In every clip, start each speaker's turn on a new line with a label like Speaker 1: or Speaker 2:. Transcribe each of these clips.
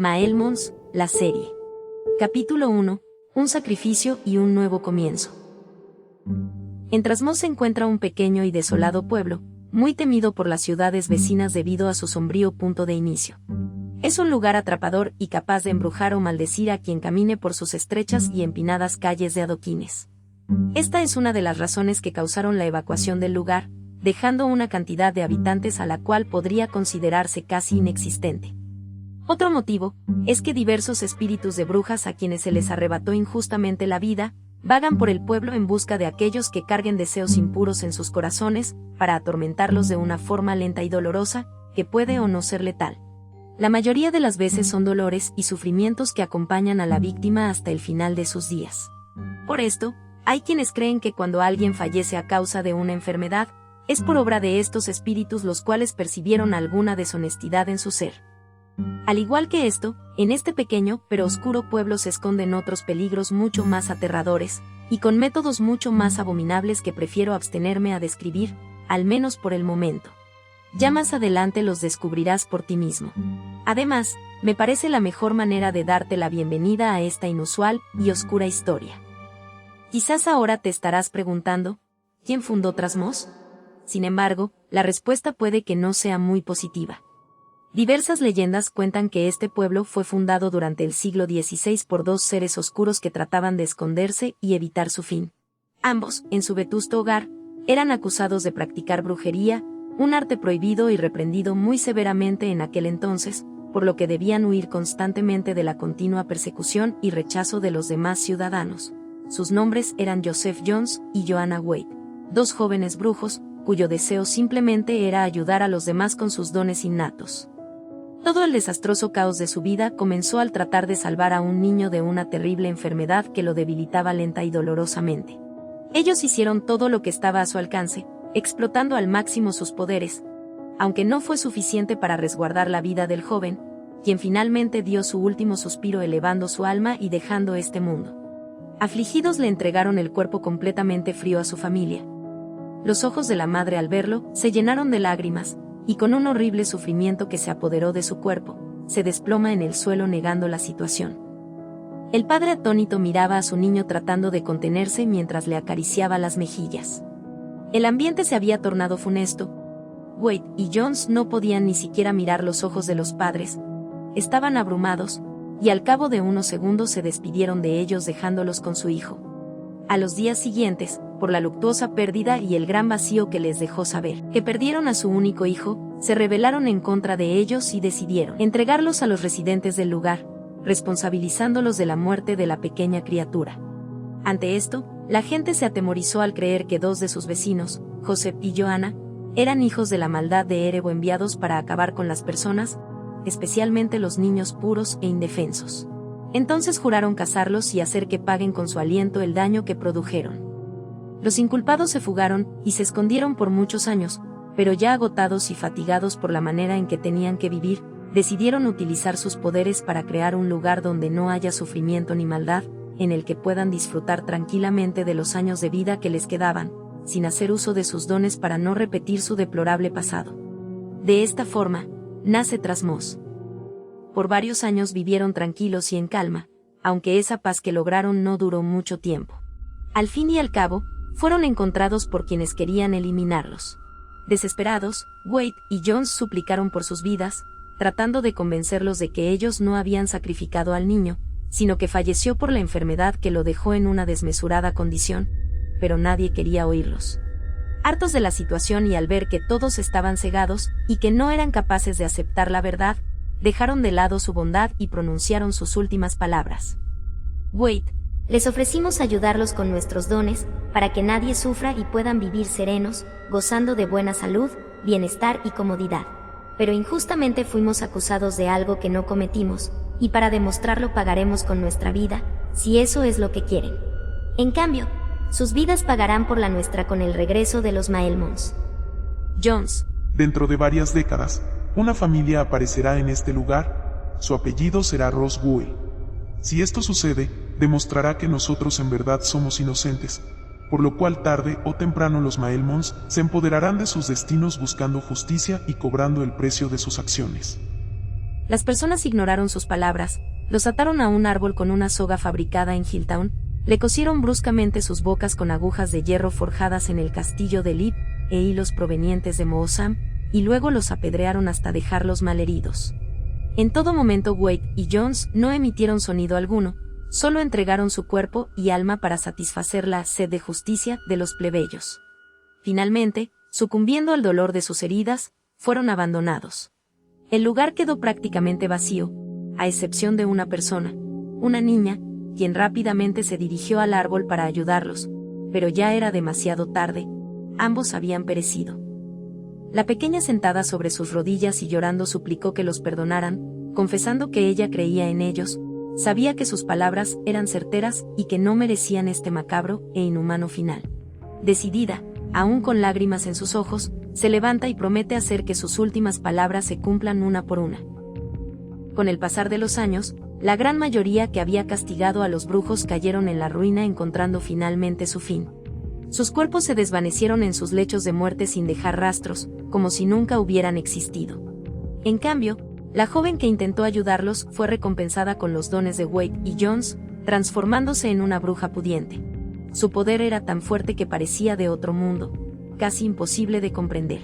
Speaker 1: Maelmons, la serie. Capítulo 1. Un sacrificio y un nuevo comienzo. En Trasmoz se encuentra un pequeño y desolado pueblo, muy temido por las ciudades vecinas debido a su sombrío punto de inicio. Es un lugar atrapador y capaz de embrujar o maldecir a quien camine por sus estrechas y empinadas calles de adoquines. Esta es una de las razones que causaron la evacuación del lugar, dejando una cantidad de habitantes a la cual podría considerarse casi inexistente. Otro motivo es que diversos espíritus de brujas a quienes se les arrebató injustamente la vida, vagan por el pueblo en busca de aquellos que carguen deseos impuros en sus corazones, para atormentarlos de una forma lenta y dolorosa, que puede o no ser letal. La mayoría de las veces son dolores y sufrimientos que acompañan a la víctima hasta el final de sus días. Por esto, hay quienes creen que cuando alguien fallece a causa de una enfermedad, es por obra de estos espíritus los cuales percibieron alguna deshonestidad en su ser. Al igual que esto, en este pequeño pero oscuro pueblo se esconden otros peligros mucho más aterradores, y con métodos mucho más abominables que prefiero abstenerme a describir, al menos por el momento. Ya más adelante los descubrirás por ti mismo. Además, me parece la mejor manera de darte la bienvenida a esta inusual y oscura historia. Quizás ahora te estarás preguntando, ¿quién fundó Trasmoz? Sin embargo, la respuesta puede que no sea muy positiva. Diversas leyendas cuentan que este pueblo fue fundado durante el siglo XVI por dos seres oscuros que trataban de esconderse y evitar su fin. Ambos, en su vetusto hogar, eran acusados de practicar brujería, un arte prohibido y reprendido muy severamente en aquel entonces, por lo que debían huir constantemente de la continua persecución y rechazo de los demás ciudadanos. Sus nombres eran Joseph Jones y Joanna Wade, dos jóvenes brujos, cuyo deseo simplemente era ayudar a los demás con sus dones innatos. Todo el desastroso caos de su vida comenzó al tratar de salvar a un niño de una terrible enfermedad que lo debilitaba lenta y dolorosamente. Ellos hicieron todo lo que estaba a su alcance, explotando al máximo sus poderes, aunque no fue suficiente para resguardar la vida del joven, quien finalmente dio su último suspiro elevando su alma y dejando este mundo. Afligidos le entregaron el cuerpo completamente frío a su familia. Los ojos de la madre al verlo se llenaron de lágrimas, y con un horrible sufrimiento que se apoderó de su cuerpo, se desploma en el suelo negando la situación. El padre atónito miraba a su niño tratando de contenerse mientras le acariciaba las mejillas. El ambiente se había tornado funesto. Wade y Jones no podían ni siquiera mirar los ojos de los padres. Estaban abrumados, y al cabo de unos segundos se despidieron de ellos dejándolos con su hijo. A los días siguientes, por la luctuosa pérdida y el gran vacío que les dejó saber que perdieron a su único hijo, se rebelaron en contra de ellos y decidieron entregarlos a los residentes del lugar, responsabilizándolos de la muerte de la pequeña criatura. Ante esto, la gente se atemorizó al creer que dos de sus vecinos, Joseph y Joanna, eran hijos de la maldad de Erebo enviados para acabar con las personas, especialmente los niños puros e indefensos. Entonces juraron cazarlos y hacer que paguen con su aliento el daño que produjeron. Los inculpados se fugaron y se escondieron por muchos años, pero ya agotados y fatigados por la manera en que tenían que vivir, decidieron utilizar sus poderes para crear un lugar donde no haya sufrimiento ni maldad, en el que puedan disfrutar tranquilamente de los años de vida que les quedaban, sin hacer uso de sus dones para no repetir su deplorable pasado. De esta forma, nace Trasmoz. Por varios años vivieron tranquilos y en calma, aunque esa paz que lograron no duró mucho tiempo. Al fin y al cabo, fueron encontrados por quienes querían eliminarlos. Desesperados, Wade y Jones suplicaron por sus vidas, tratando de convencerlos de que ellos no habían sacrificado al niño, sino que falleció por la enfermedad que lo dejó en una desmesurada condición, pero nadie quería oírlos. Hartos de la situación y al ver que todos estaban cegados y que no eran capaces de aceptar la verdad, dejaron de lado su bondad y pronunciaron sus últimas palabras.
Speaker 2: Wade, les ofrecimos ayudarlos con nuestros dones, para que nadie sufra y puedan vivir serenos, gozando de buena salud, bienestar y comodidad. Pero injustamente fuimos acusados de algo que no cometimos, y para demostrarlo pagaremos con nuestra vida, si eso es lo que quieren. En cambio, sus vidas pagarán por la nuestra con el regreso de los Maelmons.
Speaker 1: Jones.
Speaker 3: Dentro de varias décadas, una familia aparecerá en este lugar. Su apellido será Roswell. Si esto sucede, demostrará que nosotros en verdad somos inocentes, por lo cual tarde o temprano los Maelmons se empoderarán de sus destinos buscando justicia y cobrando el precio de sus acciones.
Speaker 1: Las personas ignoraron sus palabras, los ataron a un árbol con una soga fabricada en Hilltown, le cosieron bruscamente sus bocas con agujas de hierro forjadas en el castillo de Lip e hilos provenientes de Moosam, y luego los apedrearon hasta dejarlos malheridos. En todo momento Wade y Jones no emitieron sonido alguno, solo entregaron su cuerpo y alma para satisfacer la sed de justicia de los plebeyos. Finalmente, sucumbiendo al dolor de sus heridas, fueron abandonados. El lugar quedó prácticamente vacío, a excepción de una persona, una niña, quien rápidamente se dirigió al árbol para ayudarlos, pero ya era demasiado tarde, ambos habían perecido. La pequeña sentada sobre sus rodillas y llorando suplicó que los perdonaran, confesando que ella creía en ellos, sabía que sus palabras eran certeras y que no merecían este macabro e inhumano final. Decidida, aún con lágrimas en sus ojos, se levanta y promete hacer que sus últimas palabras se cumplan una por una. Con el pasar de los años, la gran mayoría que había castigado a los brujos cayeron en la ruina encontrando finalmente su fin. Sus cuerpos se desvanecieron en sus lechos de muerte sin dejar rastros, como si nunca hubieran existido. En cambio, la joven que intentó ayudarlos fue recompensada con los dones de Wade y Jones, transformándose en una bruja pudiente. Su poder era tan fuerte que parecía de otro mundo, casi imposible de comprender.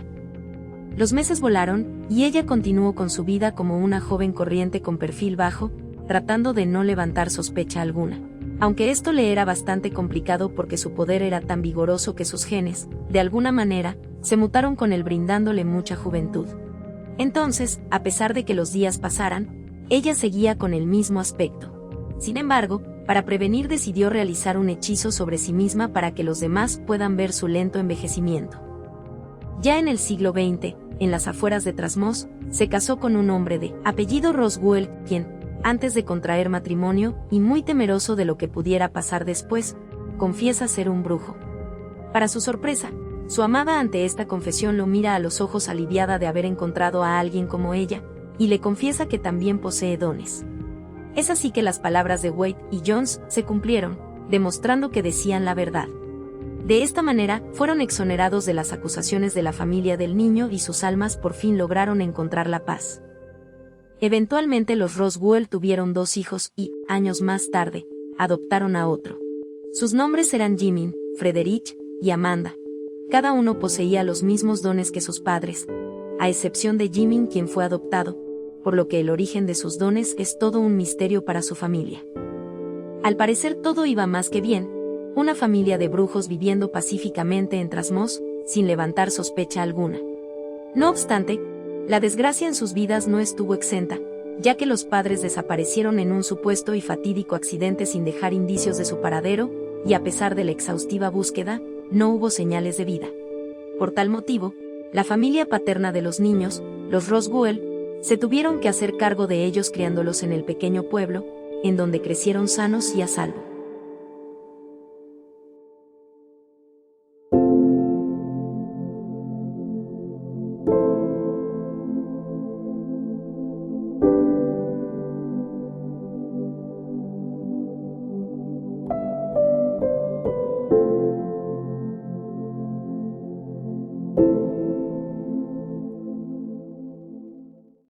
Speaker 1: Los meses volaron, y ella continuó con su vida como una joven corriente con perfil bajo, tratando de no levantar sospecha alguna. Aunque esto le era bastante complicado porque su poder era tan vigoroso que sus genes, de alguna manera, se mutaron con él brindándole mucha juventud. Entonces, a pesar de que los días pasaran, ella seguía con el mismo aspecto. Sin embargo, para prevenir decidió realizar un hechizo sobre sí misma para que los demás puedan ver su lento envejecimiento. Ya en el siglo XX, en las afueras de Trasmoz, se casó con un hombre de apellido Roswell, quien, antes de contraer matrimonio, y muy temeroso de lo que pudiera pasar después, confiesa ser un brujo. Para su sorpresa, su amada ante esta confesión lo mira a los ojos aliviada de haber encontrado a alguien como ella, y le confiesa que también posee dones. Es así que las palabras de Wade y Jones se cumplieron, demostrando que decían la verdad. De esta manera, fueron exonerados de las acusaciones de la familia del niño y sus almas por fin lograron encontrar la paz. Eventualmente los Roswell tuvieron 2 hijos y, años más tarde, adoptaron a otro. Sus nombres eran Jimin, Frederick y Amanda. Cada uno poseía los mismos dones que sus padres, a excepción de Jimin, quien fue adoptado, por lo que el origen de sus dones es todo un misterio para su familia. Al parecer todo iba más que bien, una familia de brujos viviendo pacíficamente en Trasmoz, sin levantar sospecha alguna. No obstante, la desgracia en sus vidas no estuvo exenta, ya que los padres desaparecieron en un supuesto y fatídico accidente sin dejar indicios de su paradero, y a pesar de la exhaustiva búsqueda, no hubo señales de vida. Por tal motivo, la familia paterna de los niños, los Roswell, se tuvieron que hacer cargo de ellos criándolos en el pequeño pueblo, en donde crecieron sanos y a salvo.